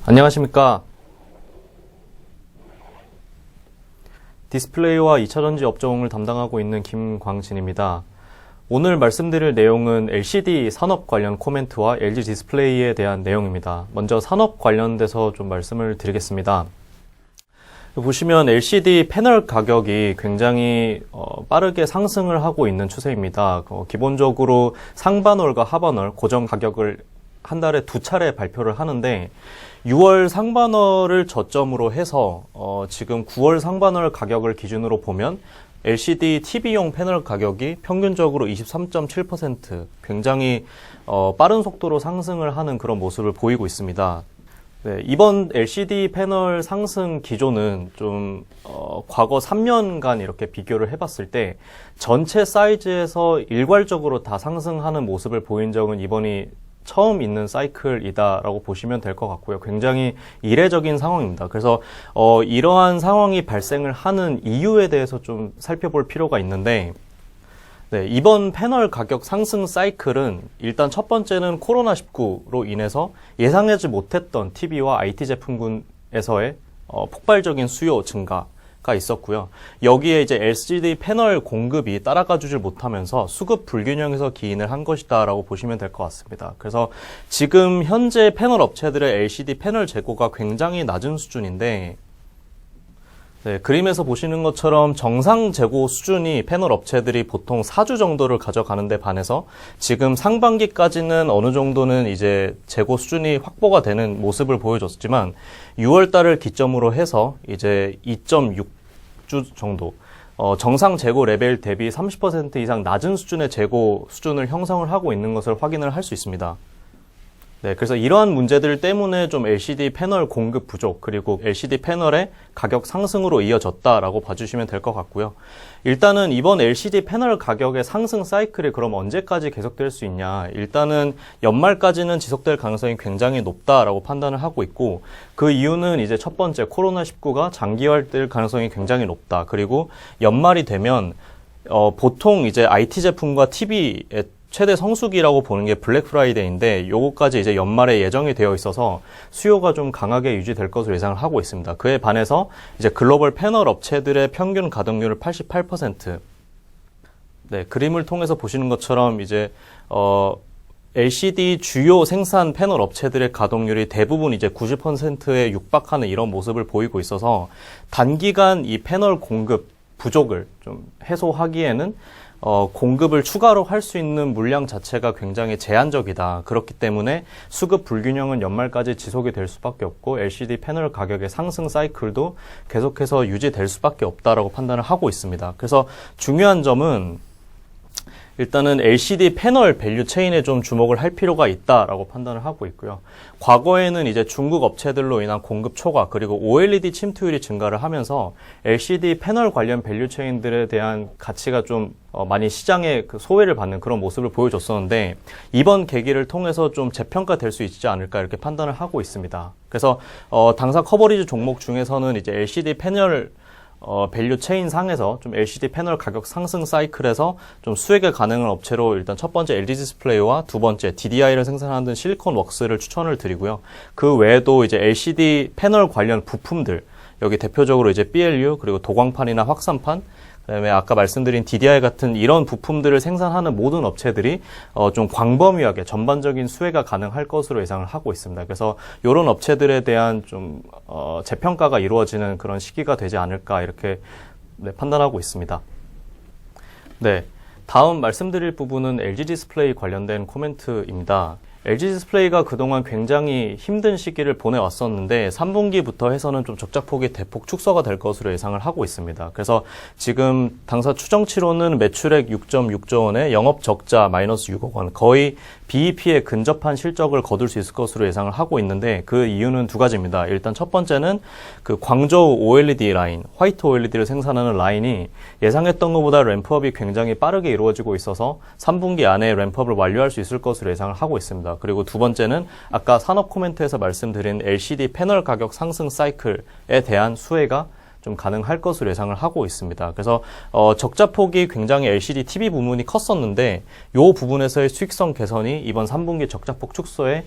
안녕하십니까. 디스플레이와 2차전지 업종을 담당하고 있는 김광진입니다. 오늘 말씀드릴 내용은 LCD 산업 관련 코멘트와 LG 디스플레이에 대한 내용입니다. 먼저 산업 관련돼서 좀 말씀을 드리겠습니다. 보시면 LCD 패널 가격이 굉장히 빠르게 상승을 하고 있는 추세입니다. 기본적으로 상반월과 하반월 고정 가격을 한 달에 2차례 발표를 하는데 6월 상반월을 저점으로 해서 지금 9월 상반월 가격을 기준으로 보면 LCD TV용 패널 가격이 평균적으로 23.7% 굉장히 빠른 속도로 상승을 하는 그런 모습을 보이고 있습니다. 네, 이번 LCD 패널 상승 기조는 좀 과거 3년간 이렇게 비교를 해봤을 때 전체 사이즈에서 일괄적으로 다 상승하는 모습을 보인 적은 이번이 처음 있는 사이클이다라고 보시면 될 것 같고요. 굉장히 이례적인 상황입니다. 그래서 이러한 상황이 발생을 하는 이유에 대해서 좀 살펴볼 필요가 있는데, 네, 이번 패널 가격 상승 사이클은 일단 첫 번째는 코로나19로 인해서 예상하지 못했던 TV와 IT 제품군에서의 폭발적인 수요 증가가 있었고요. 여기에 이제 LCD 패널 공급이 따라가주질 못하면서 수급 불균형에서 기인을 한 것이다라고 보시면 될 것 같습니다. 그래서 지금 현재 패널 업체들의 LCD 패널 재고가 굉장히 낮은 수준인데, 네, 그림에서 보시는 것처럼 정상 재고 수준이 패널 업체들이 보통 4주 정도를 가져가는데 반해서 지금 상반기까지는 어느 정도는 이제 재고 수준이 확보가 되는 모습을 보여줬지만 6월 달을 기점으로 해서 이제 2.6주 정도 정상 재고 레벨 대비 30% 이상 낮은 수준의 재고 수준을 형성을 하고 있는 것을 확인을 할 수 있습니다. 네, 그래서 이러한 문제들 때문에 좀 LCD 패널 공급 부족, 그리고 LCD 패널의 가격 상승으로 이어졌다라고 봐주시면 될 것 같고요. 일단은 이번 LCD 패널 가격의 상승 사이클이 그럼 언제까지 계속될 수 있냐? 일단은 연말까지는 지속될 가능성이 굉장히 높다라고 판단을 하고 있고, 그 이유는 이제 첫 번째 코로나19가 장기화될 가능성이 굉장히 높다. 그리고 연말이 되면 보통 이제 IT 제품과 TV의 최대 성수기라고 보는 게 블랙 프라이데이인데 요거까지 이제 연말에 예정이 되어 있어서 수요가 좀 강하게 유지될 것으로 예상을 하고 있습니다. 그에 반해서 이제 글로벌 패널 업체들의 평균 가동률을 88%. 네, 그림을 통해서 보시는 것처럼 이제 LCD 주요 생산 패널 업체들의 가동률이 대부분 이제 90%에 육박하는 이런 모습을 보이고 있어서 단기간 이 패널 공급 부족을 좀 해소하기에는 공급을 추가로 할 수 있는 물량 자체가 굉장히 제한적이다. 그렇기 때문에 수급 불균형은 연말까지 지속이 될 수밖에 없고 LCD 패널 가격의 상승 사이클도 계속해서 유지될 수밖에 없다라고 판단을 하고 있습니다. 그래서 중요한 점은 일단은 LCD 패널 밸류 체인에 좀 주목을 할 필요가 있다라고 판단을 하고 있고요. 과거에는 이제 중국 업체들로 인한 공급 초과 그리고 OLED 침투율이 증가를 하면서 LCD 패널 관련 밸류 체인들에 대한 가치가 좀 많이 시장에 소외를 받는 그런 모습을 보여줬었는데 이번 계기를 통해서 좀 재평가될 수 있지 않을까 이렇게 판단을 하고 있습니다. 그래서 당사 커버리지 종목 중에서는 이제 LCD 패널 밸류 체인 상에서 좀 LCD 패널 가격 상승 사이클에서 좀 수익에 가능한 업체로 일단 첫 번째 LG 디스플레이와 두 번째 DDI를 생산하는 실리콘 웍스를 추천을 드리고요. 그 외에도 이제 LCD 패널 관련 부품들, 여기 대표적으로 이제 BLU, 그리고 도광판이나 확산판, 그다음에 아까 말씀드린 DDI 같은 이런 부품들을 생산하는 모든 업체들이 좀 광범위하게 전반적인 수혜가 가능할 것으로 예상을 하고 있습니다. 그래서 이런 업체들에 대한 좀 재평가가 이루어지는 그런 시기가 되지 않을까 이렇게 판단하고 있습니다. 네, 다음 말씀드릴 부분은 LG 디스플레이 관련된 코멘트입니다. LG 디스플레이가 그동안 굉장히 힘든 시기를 보내왔었는데 3분기부터 해서는 좀 적자폭이 대폭 축소가 될 것으로 예상을 하고 있습니다. 그래서 지금 당사 추정치로는 매출액 6.6조 원에 영업 적자 마이너스 6억 원, 거의 BEP에 근접한 실적을 거둘 수 있을 것으로 예상을 하고 있는데 그 이유는 두 가지입니다. 일단 첫 번째는 그 광저우 OLED 라인, 화이트 OLED를 생산하는 라인이 예상했던 것보다 램프업이 굉장히 빠르게 이루어지고 있어서 3분기 안에 램프업을 완료할 수 있을 것으로 예상을 하고 있습니다. 그리고 두 번째는 아까 산업 코멘트에서 말씀드린 LCD 패널 가격 상승 사이클에 대한 수혜가 좀 가능할 것으로 예상을 하고 있습니다. 그래서 적자폭이 굉장히 LCD TV 부문이 컸었는데 이 부분에서의 수익성 개선이 이번 3분기 적자폭 축소에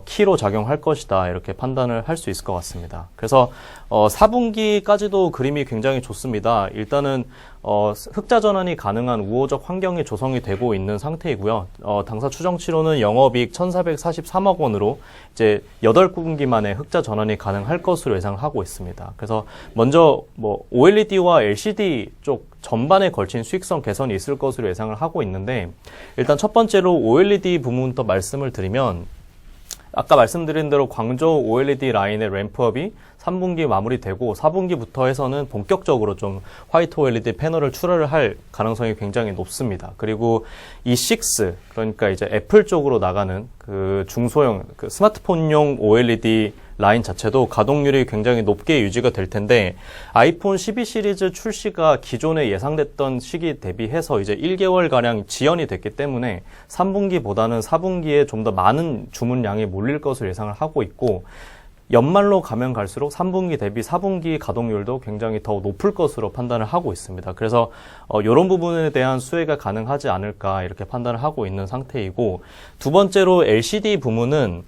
키로 작용할 것이다 이렇게 판단을 할 수 있을 것 같습니다. 그래서 4분기까지도 그림이 굉장히 좋습니다. 일단은 흑자 전환이 가능한 우호적 환경이 조성이 되고 있는 상태이고요. 당사 추정치로는 영업이익 1,443억 원으로 이제 8분기 만에 흑자 전환이 가능할 것으로 예상하고 있습니다. 그래서 먼저 OLED와 LCD 쪽 전반에 걸친 수익성 개선이 있을 것으로 예상을 하고 있는데 일단 첫 번째로 OLED 부문부터 말씀을 드리면 아까 말씀드린 대로 광저우 OLED 라인의 램프업이 3분기 마무리되고 4분기부터 해서는 본격적으로 좀 화이트 OLED 패널을 출하를 할 가능성이 굉장히 높습니다. 그리고 E6, 그러니까 이제 애플 쪽으로 나가는 그 중소형 그 스마트폰용 OLED 라인 자체도 가동률이 굉장히 높게 유지가 될 텐데 아이폰 12 시리즈 출시가 기존에 예상됐던 시기 대비해서 이제 1개월가량 지연이 됐기 때문에 3분기보다는 4분기에 좀 더 많은 주문량이 몰릴 것으로 예상을 하고 있고 연말로 가면 갈수록 3분기 대비 4분기 가동률도 굉장히 더 높을 것으로 판단을 하고 있습니다. 그래서 이런 부분에 대한 수혜가 가능하지 않을까 이렇게 판단을 하고 있는 상태이고 두 번째로 LCD 부문은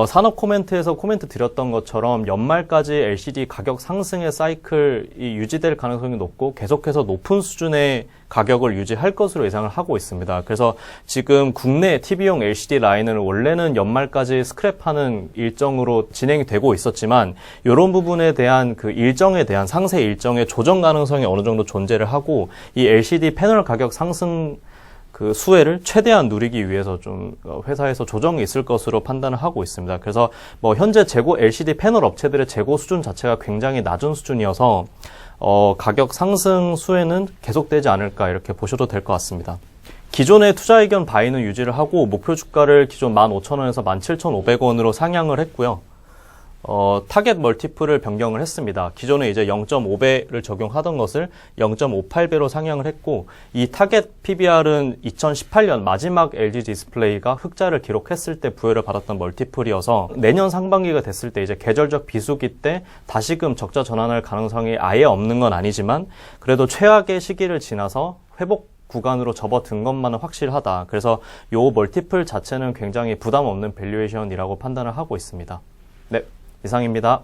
산업 코멘트에서 코멘트 드렸던 것처럼 연말까지 LCD 가격 상승의 사이클이 유지될 가능성이 높고 계속해서 높은 수준의 가격을 유지할 것으로 예상을 하고 있습니다. 그래서 지금 국내 TV용 LCD 라인은 원래는 연말까지 스크랩하는 일정으로 진행이 되고 있었지만 이런 부분에 대한 그 일정에 대한 상세 일정의 조정 가능성이 어느 정도 존재를 하고 이 LCD 패널 가격 상승 그 수혜를 최대한 누리기 위해서 좀 회사에서 조정이 있을 것으로 판단을 하고 있습니다. 그래서 현재 재고 LCD 패널 업체들의 재고 수준 자체가 굉장히 낮은 수준이어서 가격 상승 수혜는 계속되지 않을까 이렇게 보셔도 될 것 같습니다. 기존의 투자 의견 바이는 유지를 하고 목표 주가를 기존 15,000원에서 17,500원으로 상향을 했고요. 타겟 멀티플을 변경을 했습니다. 기존에 이제 0.5배를 적용하던 것을 0.58배로 상향을 했고 이 타겟 PBR은 2018년 마지막 LG 디스플레이가 흑자를 기록했을 때 부여를 받았던 멀티플이어서 내년 상반기가 됐을 때 이제 계절적 비수기 때 다시금 적자 전환할 가능성이 아예 없는 건 아니지만 그래도 최악의 시기를 지나서 회복 구간으로 접어든 것만은 확실하다. 그래서 요 멀티플 자체는 굉장히 부담 없는 밸류에이션이라고 판단을 하고 있습니다. 네. 이상입니다.